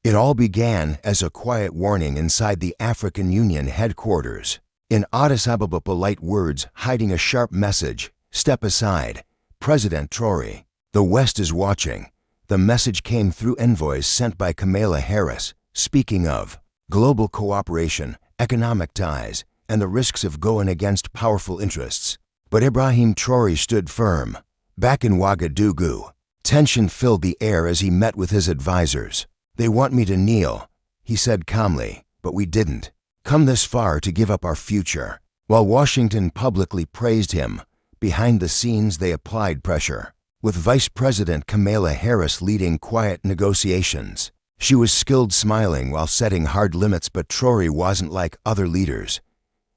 It all began as a quiet warning inside the African Union headquarters. In Addis Ababa, polite words hiding a sharp message: step aside, President Traoré. The West is watching. The message came through envoys sent by Kamala Harris, speaking of global cooperation, economic ties, and the risks of going against powerful interests. But Ibrahim Traoré stood firm. Back in Ouagadougou, tension filled the air as he met with his advisors. "They want me to kneel," he said calmly, "but we didn't come this far to give up our future." While Washington publicly praised him, behind the scenes they applied pressure, with Vice President Kamala Harris leading quiet negotiations. She was skilled, smiling while setting hard limits, but Traoré wasn't like other leaders.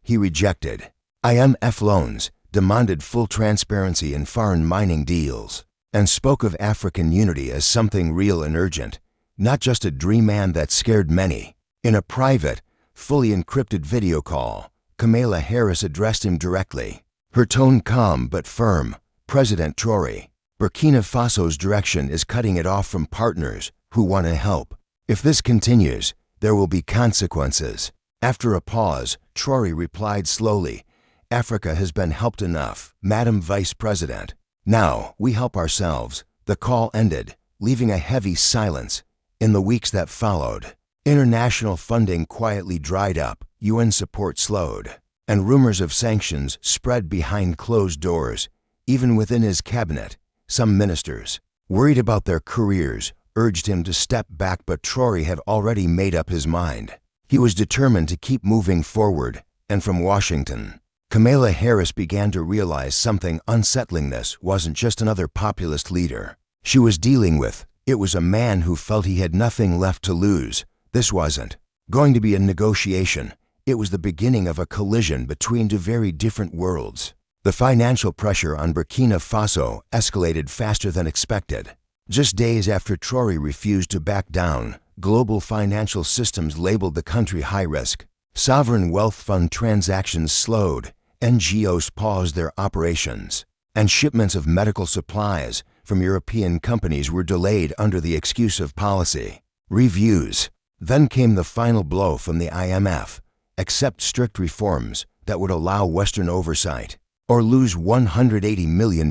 He rejected IMF loans, demanded full transparency in foreign mining deals, and spoke of African unity as something real and urgent, not just a dream that scared many. In a private, fully encrypted video call, Kamala Harris addressed him directly, her tone calm but firm. "President Traoré, Burkina Faso's direction is cutting it off from partners who want to help. If this continues, there will be consequences." After a pause, Traoré replied slowly, "Africa has been helped enough, Madam Vice President. Now we help ourselves." The call ended, leaving a heavy silence. In the weeks that followed, international funding quietly dried up, UN support slowed, and rumors of sanctions spread behind closed doors. Even within his cabinet, some ministers, worried about their careers, urged him to step back, but Traoré had already made up his mind. He was determined to keep moving forward, and from Washington, Kamala Harris began to realize something unsettling. This wasn't just another populist leader she was dealing with. It was a man who felt he had nothing left to lose. This wasn't going to be a negotiation. It was the beginning of a collision between two very different worlds. The financial pressure on Burkina Faso escalated faster than expected. Just days after Traoré refused to back down, global financial systems labeled the country high risk. Sovereign wealth fund transactions slowed, NGOs paused their operations, and shipments of medical supplies from European companies were delayed under the excuse of policy reviews. Then came the final blow from the IMF: accept strict reforms that would allow Western oversight, or lose $180 million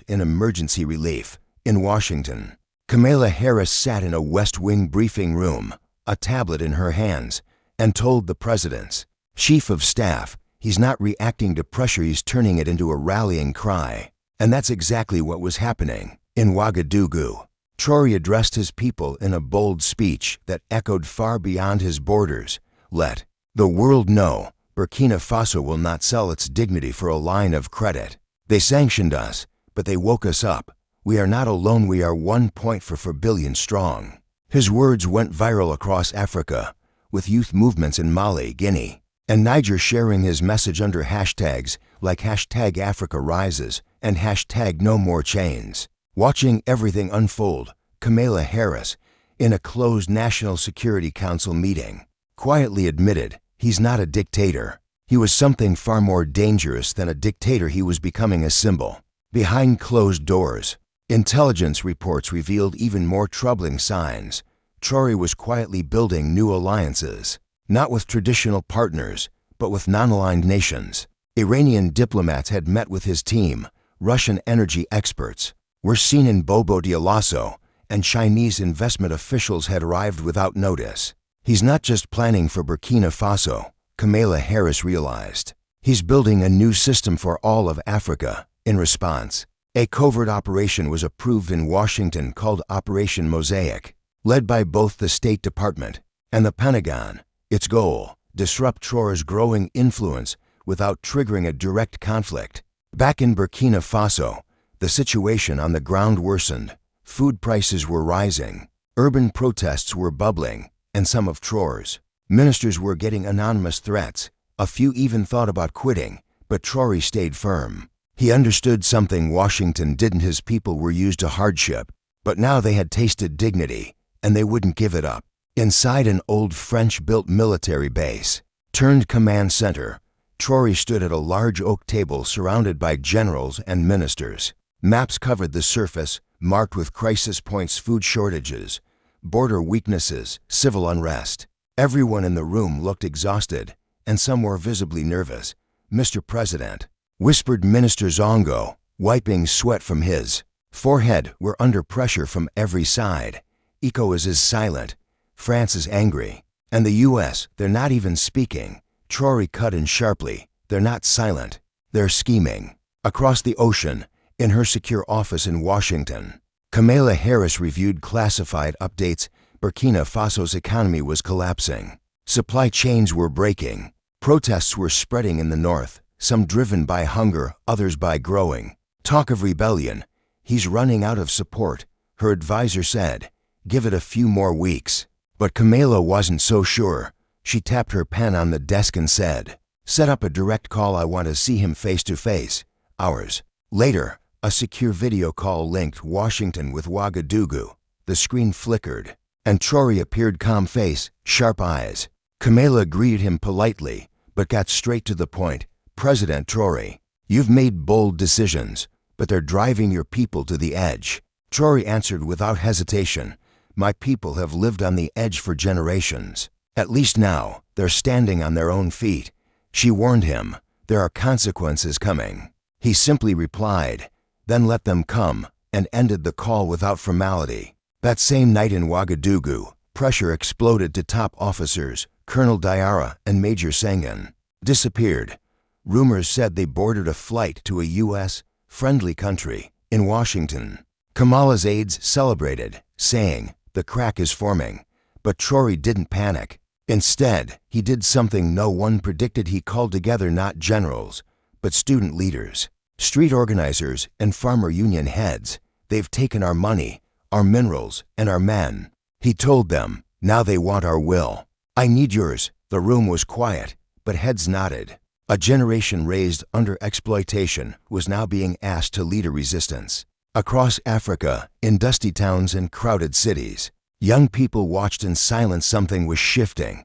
in emergency relief. In Washington, Kamala Harris sat in a West Wing briefing room, a tablet in her hands, and told the president's chief of staff he's not reacting to pressure, he's turning it into a rallying cry. And that's exactly what was happening. In Ouagadougou, Traoré addressed his people in a bold speech that echoed far beyond his borders. "Let the world know Burkina Faso will not sell its dignity for a line of credit. They sanctioned us, but they woke us up. We are not alone, we are 1.4 billion strong." His words went viral across Africa, with youth movements in Mali, Guinea, and Niger sharing his message under hashtags like #AfricaRises and #NoMoreChains. Watching everything unfold, Kamala Harris, in a closed National Security Council meeting, quietly admitted he's not a dictator. He was something far more dangerous than a dictator. He was becoming a symbol. Behind closed doors, intelligence reports revealed even more troubling signs. Traoré was quietly building new alliances, not with traditional partners, but with non-aligned nations. Iranian diplomats had met with his team, Russian energy experts were seen in Bobo Dioulasso, and Chinese investment officials had arrived without notice. He's not just planning for Burkina Faso, Kamala Harris realized. He's building a new system for all of Africa. In response, a covert operation was approved in Washington called Operation Mosaic, led by both the State Department and the Pentagon. Its goal: disrupt Traoré's growing influence without triggering a direct conflict. Back in Burkina Faso, the situation on the ground worsened. Food prices were rising, urban protests were bubbling, and some of Traoré's ministers were getting anonymous threats. A few even thought about quitting, but Traoré stayed firm. He understood something Washington didn't. His people were used to hardship, but now they had tasted dignity, and they wouldn't give it up. Inside an old French-built military base, turned command center, Traoré stood at a large oak table surrounded by generals and ministers. Maps covered the surface, marked with crisis points: food shortages, border weaknesses, civil unrest. Everyone in the room looked exhausted, and some were visibly nervous. "Mr. President," whispered Minister Zongo, wiping sweat from his forehead. "We're under pressure from every side. ECOWAS is silent. France is angry. And the US, they're not even speaking." Traoré cut in sharply. "They're not silent. They're scheming." Across the ocean, in her secure office in Washington, Kamala Harris reviewed classified updates. Burkina Faso's economy was collapsing. Supply chains were breaking. Protests were spreading in the north, some driven by hunger, others by growing talk of rebellion. "He's running out of support," her advisor said. "Give it a few more weeks." But Kamala wasn't so sure. She tapped her pen on the desk and said, "Set up a direct call. I want to see him face to face." Hours later, a secure video call linked Washington with Ouagadougou. The screen flickered, and Traoré appeared, calm face, sharp eyes. Kamala greeted him politely, but got straight to the point. "President Traoré, you've made bold decisions, but they're driving your people to the edge." Traoré answered without hesitation, "My people have lived on the edge for generations. At least now, they're standing on their own feet." She warned him, "There are consequences coming." He simply replied, "Then let them come," and ended the call without formality. That same night in Ouagadougou, pressure exploded to top officers. Colonel Diarra and Major Senghon disappeared. Rumors said they boarded a flight to a U.S.-friendly country. In Washington, Kamala's aides celebrated, saying, "The crack is forming." But Traoré didn't panic. Instead, he did something no one predicted. He called together not generals, but student leaders, street organizers, and farmer union heads. "They've taken our money, our minerals, and our men," he told them. "Now they want our will. I need yours." The room was quiet, but heads nodded. A generation raised under exploitation was now being asked to lead a resistance. Across Africa, in dusty towns and crowded cities, young people watched in silence. Something was shifting.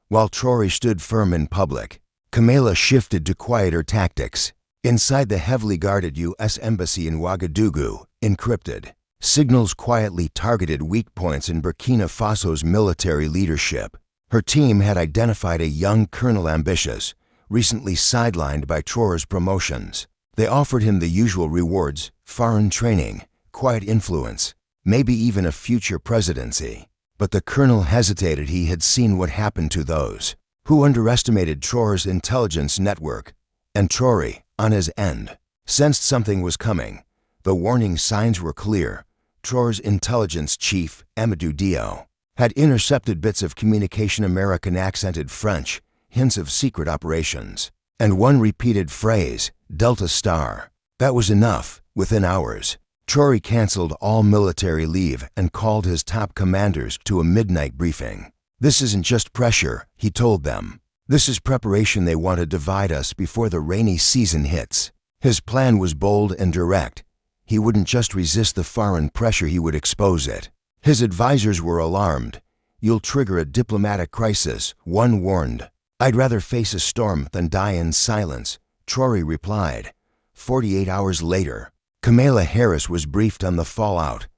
While Traoré stood firm in public, Kamala shifted to quieter tactics. Inside the heavily guarded U.S. Embassy in Ouagadougou, encrypted signals quietly targeted weak points in Burkina Faso's military leadership. Her team had identified a young colonel, ambitious, recently sidelined by Traoré's promotions. They offered him the usual rewards: foreign training, quiet influence, maybe even a future presidency. But the colonel hesitated. He had seen what happened to those who underestimated Traoré's intelligence network, and Traoré, on his end, sensed something was coming. The warning signs were clear. Traoré's intelligence chief, Amadou Diallo, had intercepted bits of communication, American accented French, hints of secret operations, and one repeated phrase, Delta Star. That was enough. Within hours, Traoré canceled all military leave and called his top commanders to a midnight briefing. "This isn't just pressure," he told them. "This is preparation. They want to divide us before the rainy season hits." His plan was bold and direct. He wouldn't just resist the foreign pressure, he would expose it. His advisors were alarmed. "You'll trigger a diplomatic crisis," one warned. "I'd rather face a storm than die in silence," Traoré replied. 48 hours later, Kamala Harris was briefed on the fallout.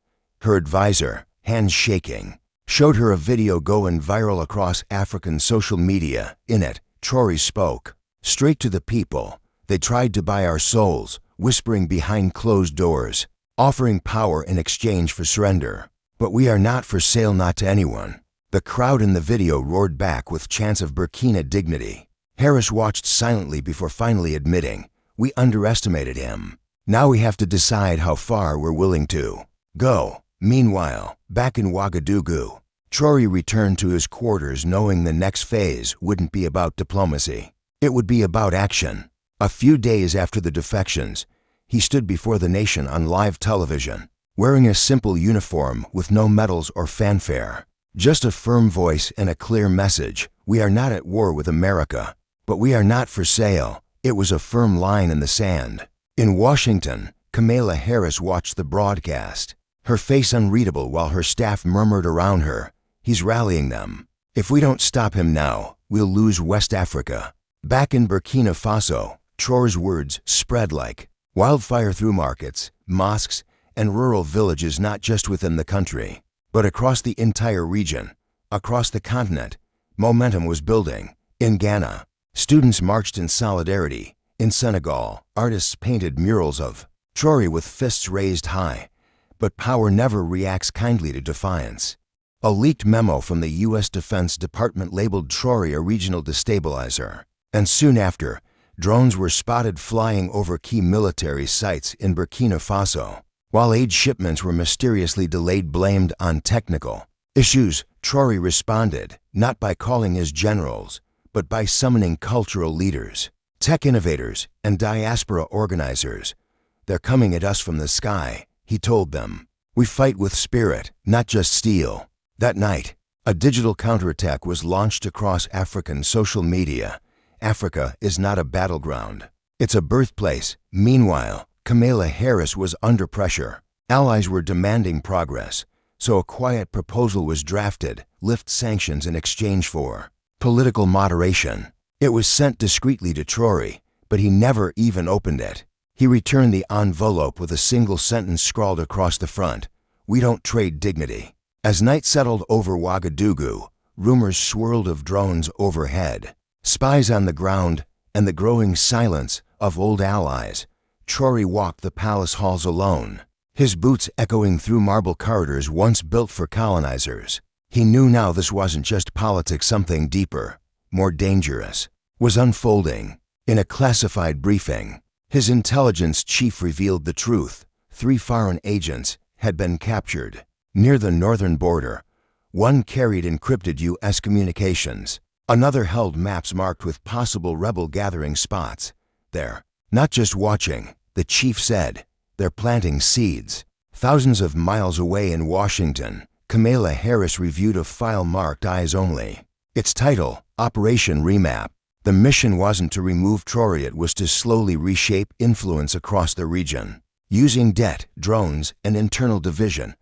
Her advisor, hands shaking, showed her a video going viral across African social media. In it, Traoré spoke straight to the people. "They tried to buy our souls," whispering behind closed doors, "offering power in exchange for surrender. But we are not for sale, not to anyone." The crowd in the video roared back with chants of Burkina dignity. Harris watched silently before finally admitting, "We underestimated him. Now we have to decide how far we're willing to go." Meanwhile, back in Ouagadougou, Traoré returned to his quarters knowing the next phase wouldn't be about diplomacy. It would be about action. A few days after the defections, he stood before the nation on live television, wearing a simple uniform with no medals or fanfare. Just a firm voice and a clear message: "We are not at war with America, but we are not for sale." It was a firm line in the sand. In Washington, Kamala Harris watched the broadcast, her face unreadable while her staff murmured around her, "He's rallying them. If we don't stop him now, we'll lose West Africa." Back in Burkina Faso, Traoré's words spread like wildfire through markets, mosques, and rural villages not just within the country, But across the entire region, across the continent, momentum was building. In Ghana, students marched in solidarity. In Senegal, artists painted murals of Traoré with fists raised high. But power never reacts kindly to defiance. A leaked memo from the U.S. Defense Department labeled Traoré a regional destabilizer. And soon after, drones were spotted flying over key military sites in Burkina Faso. While aid shipments were mysteriously delayed, blamed on technical issues, Traoré responded, not by calling his generals, but by summoning cultural leaders, tech innovators, and diaspora organizers. "They're coming at us from the sky," he told them. "We fight with spirit, not just steel." That night, a digital counterattack was launched across African social media. Africa is not a battleground. It's a birthplace. Meanwhile, Kamala Harris was under pressure. Allies were demanding progress, so a quiet proposal was drafted: lift sanctions in exchange for political moderation. It was sent discreetly to Traoré, but he never even opened it. He returned the envelope with a single sentence scrawled across the front: "We don't trade dignity." As night settled over Ouagadougou, rumors swirled of drones overhead, spies on the ground, and the growing silence of old allies. Traoré walked the palace halls alone, his boots echoing through marble corridors once built for colonizers. He knew now this wasn't just politics, something deeper, more dangerous, was unfolding. In a classified briefing, his intelligence chief revealed the truth: 3 foreign agents had been captured near the northern border. One carried encrypted U.S. communications. Another held maps marked with possible rebel gathering spots. "They're not just watching," the chief said. "They're planting seeds." Thousands of miles away in Washington, Kamala Harris reviewed a file marked "Eyes Only." Its title, Operation Remap. The mission wasn't to remove Traoré, it was to slowly reshape influence across the region, using debt, drones, and internal division.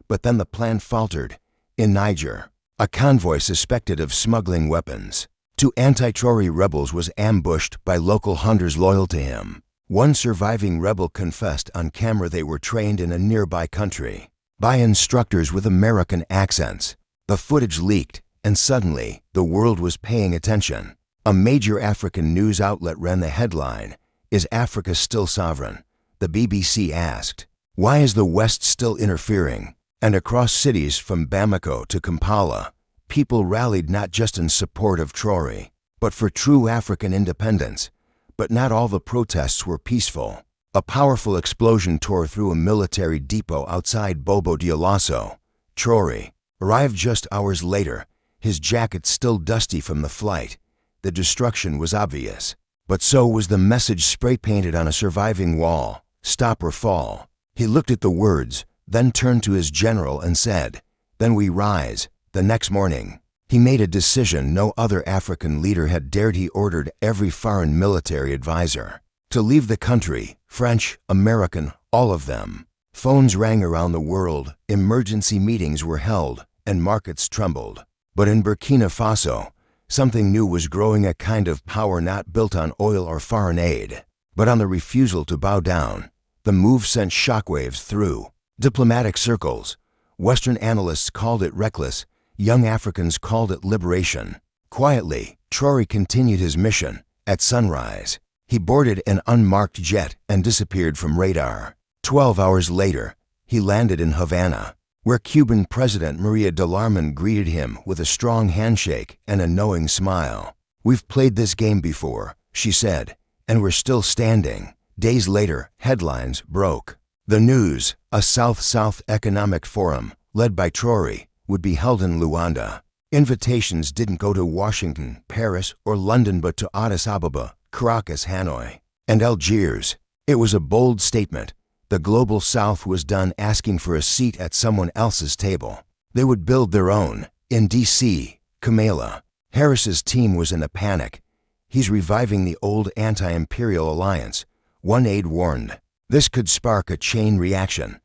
But then the plan faltered. In Niger, a convoy suspected of smuggling weapons to anti-Traoré rebels was ambushed by local hunters loyal to him. One surviving rebel confessed on camera they were trained in a nearby country by instructors with American accents. The footage leaked, and suddenly, the world was paying attention. A major African news outlet ran the headline, "Is Africa Still Sovereign?" The BBC asked, "Why is the West still interfering?" And across cities from Bamako to Kampala, people rallied not just in support of Traoré, but for true African independence. But not all the protests were peaceful. A powerful explosion tore through a military depot outside Bobo Dioulasso. Traoré arrived just hours later, his jacket still dusty from the flight. The destruction was obvious, but so was the message spray-painted on a surviving wall: "Stop or fall." He looked at the words, then turned to his general and said, "Then we rise." The next morning, he made a decision no other African leader had dared. He ordered every foreign military advisor to leave the country, French, American, all of them. Phones rang around the world, emergency meetings were held, and markets trembled. But in Burkina Faso, something new was growing: a kind of power not built on oil or foreign aid, but on the refusal to bow down. The move sent shockwaves through diplomatic circles. Western analysts called it reckless. Young Africans called it liberation. Quietly, Traoré continued his mission. At sunrise, he boarded an unmarked jet and disappeared from radar. 12 hours later, he landed in Havana, where Cuban President Maria Delaarman greeted him with a strong handshake and a knowing smile. "We've played this game before," she said, "and we're still standing." Days later, headlines broke. The news: a South-South Economic Forum, led by Traoré, would be held in Luanda. Invitations didn't go to Washington, Paris, or London, but to Addis Ababa, Caracas, Hanoi, and Algiers. It was a bold statement. The global South was done asking for a seat at someone else's table. They would build their own. In D.C., Kamala Harris's team was in a panic. "He's reviving the old anti-imperial alliance," one aide warned. This could spark a chain reaction.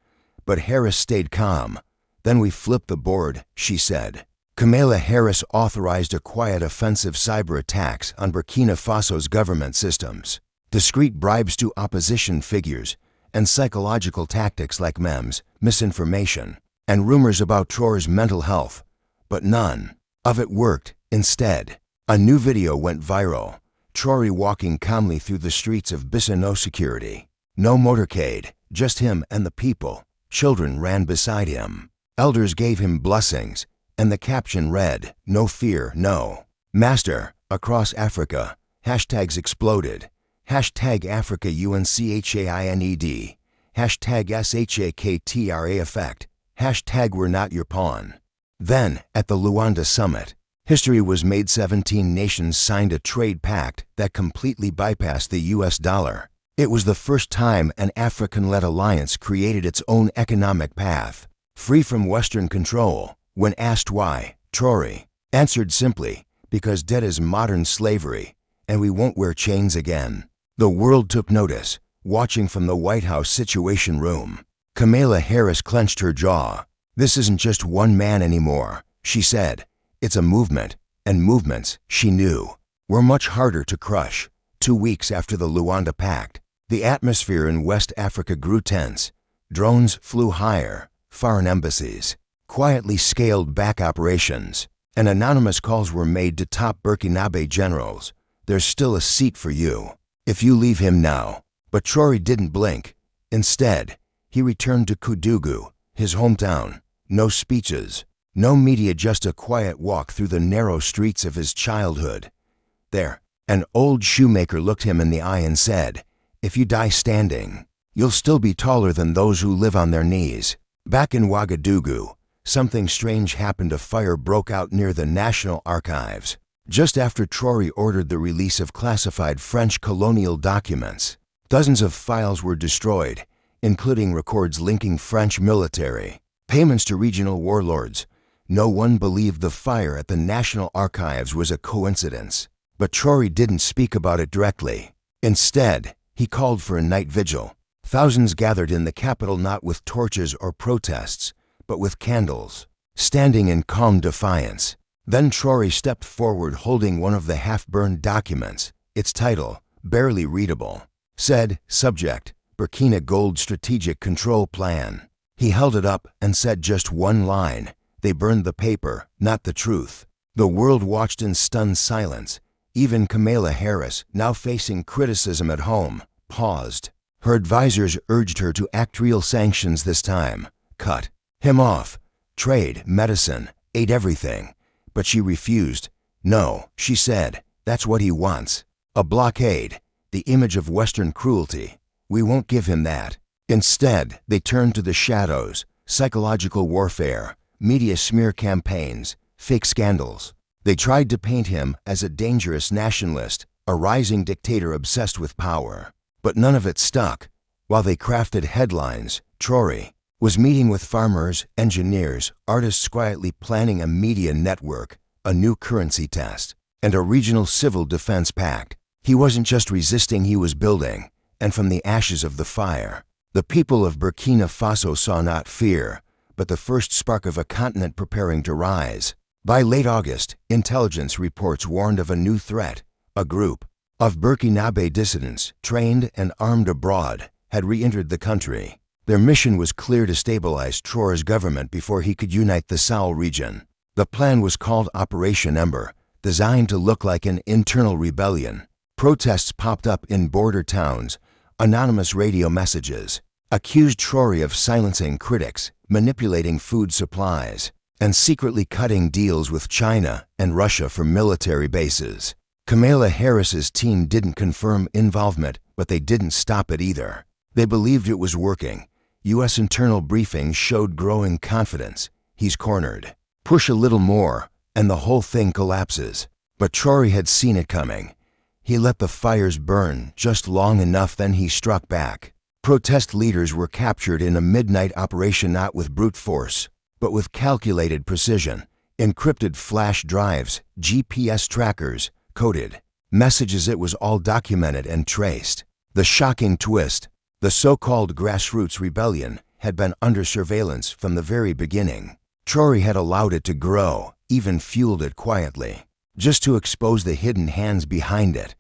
But Harris stayed calm. "Then we flipped the board," she said. Kamala Harris authorized a quiet offensive: cyber attacks on Burkina Faso's government systems, discreet bribes to opposition figures, and psychological tactics like memes, misinformation. and rumors about Traoré's mental health, but none of it worked. Instead, a new video went viral. Traoré walking calmly through the streets of Bissau. No security, no motorcade, just him and the people. Children ran beside him. Elders gave him blessings, and the caption read, "No fear, no master." Across Africa, hashtags exploded. Hashtag Africa UNCHAINED. Hashtag SHAKTRA effect. Hashtag We're Not Your Pawn. Then, at the Luanda summit, history was made. 17 nations signed a trade pact that completely bypassed the US dollar. It was the first time an African-led alliance created its own economic path, free from Western control. When asked why, Traoré answered simply, "Because debt is modern slavery, and we won't wear chains again." The world took notice, watching from the White House Situation Room. Kamala Harris clenched her jaw. "This isn't just one man anymore," she said. "It's a movement, and movements," she knew, were much harder to crush. 2 weeks after the Luanda Pact, the atmosphere in West Africa grew tense. Drones flew higher, foreign embassies quietly scaled back operations, and anonymous calls were made to top Burkinabe generals. "There's still a seat for you if you leave him now." But Traoré didn't blink. Instead, he returned to Koudougou, his hometown. No speeches, no media, just a quiet walk through the narrow streets of his childhood. There, an old shoemaker looked him in the eye and said, "If you die standing, you'll still be taller than those who live on their knees." Back in Ouagadougou, something strange happened. A fire broke out near the National Archives, just after Traoré ordered the release of classified French colonial documents. Dozens of files were destroyed, including records linking French military payments to regional warlords. No one believed the fire at the National Archives was a coincidence. But Traoré didn't speak about it directly. Instead, he called for a night vigil. Thousands gathered in the capital, not with torches or protests, but with candles, standing in calm defiance. Then Traoré stepped forward holding one of the half-burned documents. Its title, barely readable, said, "Subject, Burkina Gold Strategic Control Plan." He held it up and said just one line, "They burned the paper, not the truth." The world watched in stunned silence. Even Kamala Harris, now facing criticism at home, paused. Her advisors urged her to act. Real sanctions this time. Cut him off. Trade, medicine, aid, everything. But she refused. "No," she said, "that's what he wants. A blockade, the image of Western cruelty. We won't give him that." Instead, they turned to the shadows, psychological warfare, media smear campaigns, fake scandals. They tried to paint him as a dangerous nationalist, a rising dictator obsessed with power. But none of it stuck. While they crafted headlines, Traoré was meeting with farmers, engineers, artists, quietly planning a media network, a new currency test, and a regional civil defense pact. He wasn't just resisting, he was building. And from the ashes of the fire, the people of Burkina Faso saw not fear, but the first spark of a continent preparing to rise. By late August, intelligence reports warned of a new threat. A group of Burkinabe dissidents, trained and armed abroad, had re-entered the country. Their mission was clear: to stabilize Traoré's government before he could unite the Sahel region. The plan was called Operation Ember, designed to look like an internal rebellion. Protests popped up in border towns. Anonymous radio messages accused Traoré of silencing critics, manipulating food supplies, and secretly cutting deals with China and Russia for military bases. Kamala Harris's team didn't confirm involvement, but they didn't stop it either. They believed it was working. U.S. internal briefings showed growing confidence. He's cornered. Push a little more, and the whole thing collapses. But Traoré had seen it coming. He let the fires burn just long enough, then he struck back. Protest leaders were captured in a midnight operation, not with brute force, but with calculated precision. Encrypted flash drives, GPS trackers, coded messages. It was all documented and traced. The shocking twist: the so-called grassroots rebellion had been under surveillance from the very beginning. Traoré had allowed it to grow, even fueled it quietly, just to expose the hidden hands behind it.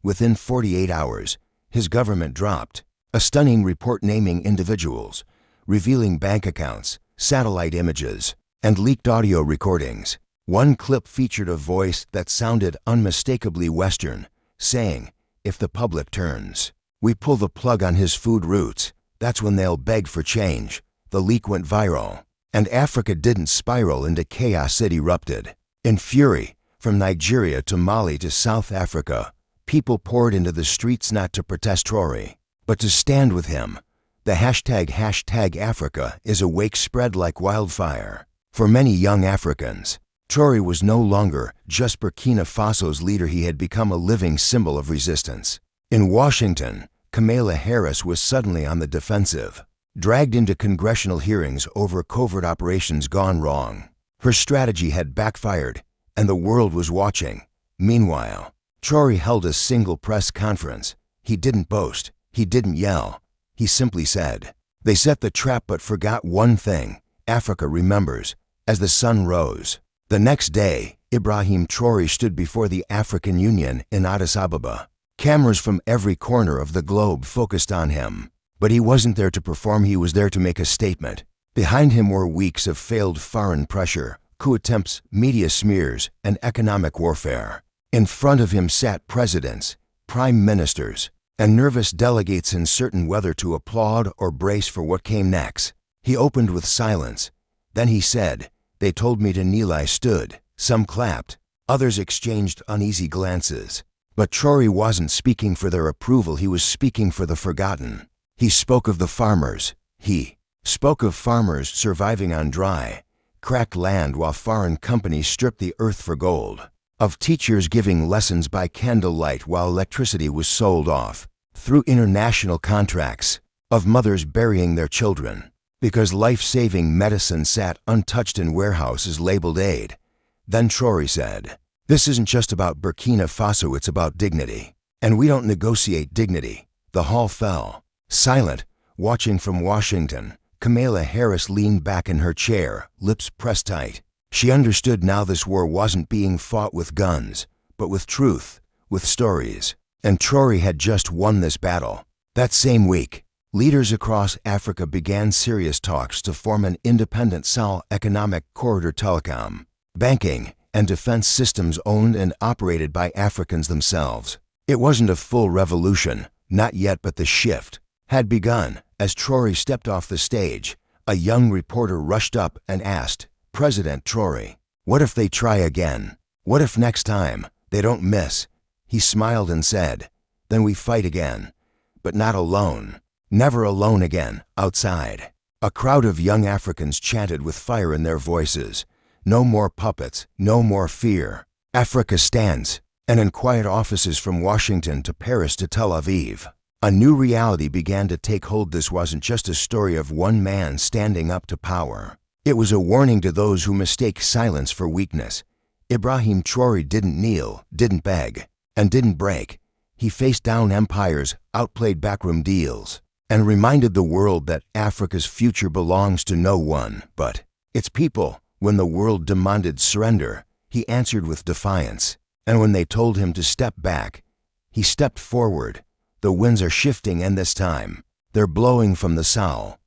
Within 48 hours, his government dropped. A stunning report naming individuals, revealing bank accounts, satellite images, and leaked audio recordings. One clip featured a voice that sounded unmistakably Western, saying, "If the public turns, we pull the plug on his food routes. That's when they'll beg for change." The leak went viral, and Africa didn't spiral into chaos, it erupted. In fury, from Nigeria to Mali to South Africa, people poured into the streets not to protest Traoré, but to stand with him. The hashtag Africa is awake spread like wildfire. For many young Africans, Traoré was no longer just Burkina Faso's leader, he had become a living symbol of resistance. In Washington, Kamala Harris was suddenly on the defensive, dragged into congressional hearings over covert operations gone wrong. Her strategy had backfired, and the world was watching. Meanwhile, Traoré held a single press conference. He didn't boast, he didn't yell, he simply said, "They set the trap but forgot one thing. Africa remembers." As the sun rose, the next day, Ibrahim Traoré stood before the African Union in Addis Ababa. Cameras from every corner of the globe focused on him. But he wasn't there to perform, he was there to make a statement. Behind him were weeks of failed foreign pressure, coup attempts, media smears, and economic warfare. In front of him sat presidents, prime ministers, and nervous delegates uncertain whether to applaud or brace for what came next. He opened with silence. Then he said, "They told me to kneel, I stood." Some clapped, others exchanged uneasy glances. But Traoré wasn't speaking for their approval, he was speaking for the forgotten. He spoke of the farmers. He spoke of farmers surviving on dry, cracked land while foreign companies stripped the earth for gold. Of teachers giving lessons by candlelight while electricity was sold off through international contracts. Of mothers burying their children because life-saving medicine sat untouched in warehouses labeled aid. Then Traoré said, "This isn't just about Burkina Faso, it's about dignity. And we don't negotiate dignity." The hall fell. Silent, watching from Washington, Kamala Harris leaned back in her chair, lips pressed tight. She understood now this war wasn't being fought with guns, but with truth, with stories. And Traoré had just won this battle. That same week, leaders across Africa began serious talks to form an independent Sahel economic corridor, telecom, banking, and defense systems owned and operated by Africans themselves. It wasn't a full revolution, not yet, but the shift had begun. As Traoré stepped off the stage, a young reporter rushed up and asked, "President Traoré, what if they try again? What if next time they don't miss?" He smiled and said, "Then we fight again, but not alone. Never alone again." Outside, a crowd of young Africans chanted with fire in their voices, "No more puppets, no more fear. Africa stands." And in quiet offices from Washington to Paris to Tel Aviv, a new reality began to take hold. This wasn't just a story of one man standing up to power. It was a warning to those who mistake silence for weakness. Ibrahim Traoré didn't kneel, didn't beg, and didn't break. He faced down empires, outplayed backroom deals, and reminded the world that Africa's future belongs to no one but its people. When the world demanded surrender, he answered with defiance. And when they told him to step back, he stepped forward. The winds are shifting, and this time, they're blowing from the Sahel,